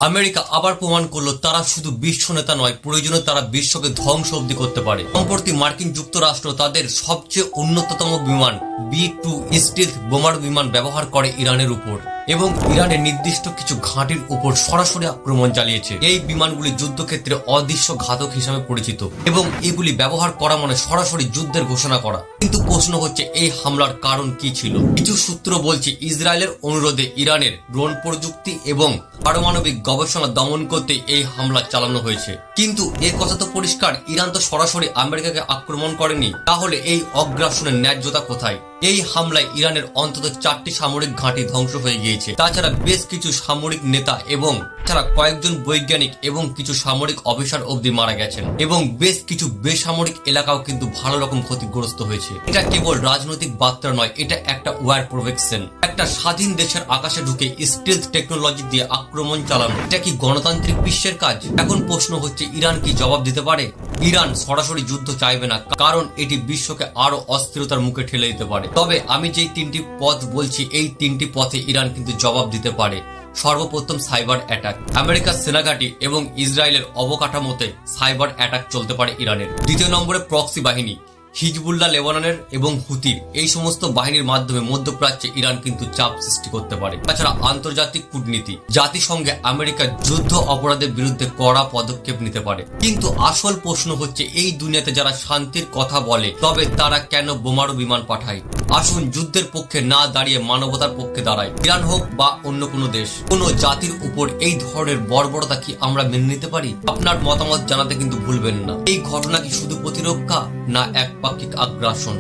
America আবার প্রমাণ করলো তারা শুধু বিশ্ব নেতা নয়, প্রয়োজনে তারা বিশ্বকে ধ্বংস অব্দি করতে পারে। সম্প্রতি মার্কিন যুক্তরাষ্ট্র তাদের সবচেয়ে উন্নততম বিমান B-2 স্টিলথ বোমার বিমান ব্যবহার করে ইরানের উপর এবং ইরানের নির্দিষ্ট কিছু ঘাঁটির উপর সরাসরি আক্রমণ চালিয়েছে। এই বিমানগুলি যুদ্ধক্ষেত্রে অদৃশ্য ঘাতক হিসাবে পরিচিত এবং এগুলি ব্যবহার করা মানে সরাসরি যুদ্ধের ঘোষণা করা। কিন্তু প্রশ্ন হচ্ছে, এই হামলার কারণ কি ছিল? কিছু সূত্র বলছে ইসরায়েলের অনুরোধে ইরানের ড্রোন প্রযুক্তি এবং পারমাণবিক গবেষণা দমন করতে এই হামলা চালানো হয়েছে। কিন্তু এর কথা তো পরিষ্কার, ইরান তো সরাসরি আমেরিকাকে আক্রমণ করেনি। তাহলে এই অগ্রাসনের ন্যায্যতা কোথায়? এই হামলায় ইরানের অন্তত 4টি সামরিক ঘাঁটি ধ্বংস হয়ে গিয়েছে। তাছাড়া বেশ কিছু সামরিক নেতা এবং তাছাড়া কয়েকজন বৈজ্ঞানিক এবং কিছু সামরিক অফিসার অবধি মারা গেছেন এবং বেশ কিছু বেসামরিক এলাকাও কিন্তু ভালো রকম ক্ষতিগ্রস্ত হয়েছে। এটা কেবল রাজনৈতিক বার্তা নয়, এটা একটা ওয়ার প্রোভোকেশন। একটা স্বাধীন দেশের আকাশে ঢুকে স্টিলথ টেকনোলজি দিয়ে আক্রমণ চালানো, এটা কি গণতান্ত্রিক বিশ্বের কাজ? এখন প্রশ্ন হচ্ছে, ইরান কি জবাব দিতে পারে? ইরান সরাসরি যুদ্ধ চাইবে না, কারণ এটি বিশ্বকে আরো অস্থিরতার মুখে ঠেলে দিতে পারে। তবে আমি যেই 3টি পথ বলছি, এই 3টি পথে ইরান কিন্তু জবাব দিতে পারে। সর্বপ্রথম সাইবার অ্যাটাক। আমেরিকার সেনাঘাঁটি এবং ইসরায়েলের অবকাঠামোতে সাইবার অ্যাটাক চলতে পারে ইরানের। দ্বিতীয় নম্বরে প্রক্সি বাহিনী, হিজবুল্লাহ লেবাননের এবং হুতির, এই সমস্ত বাহিনীর মাধ্যমে মধ্যপ্রাচ্যে ইরান কিন্তু চাপ সৃষ্টি করতে পারে। তাছাড়া আন্তর্জাতিক কূটনীতি, জাতিসংঘে আমেরিকার যুদ্ধ অপরাধের বিরুদ্ধে কড়া পদক্ষেপ নিতে পারে। কিন্তু আসল প্রশ্ন হচ্ছে, এই দুনিয়াতে যারা শান্তির কথা বলে তবে তারা কেন বোমারু বিমান পাঠায়? আসুন যুদ্ধের পক্ষে না দাঁড়িয়ে মানবতার পক্ষে দাঁড়ায়। ইরান হোক বা অন্য কোনো দেশ, কোনো জাতির উপর এই ধরনের বর্বরতা কি আমরা মেনে নিতে পারি? আপনার মতামত জানাতে কিন্তু ভুলবেন না। এই ঘটনা কি শুধু প্রতিরক্ষা না একপাক্ষিক আগ্রাসন?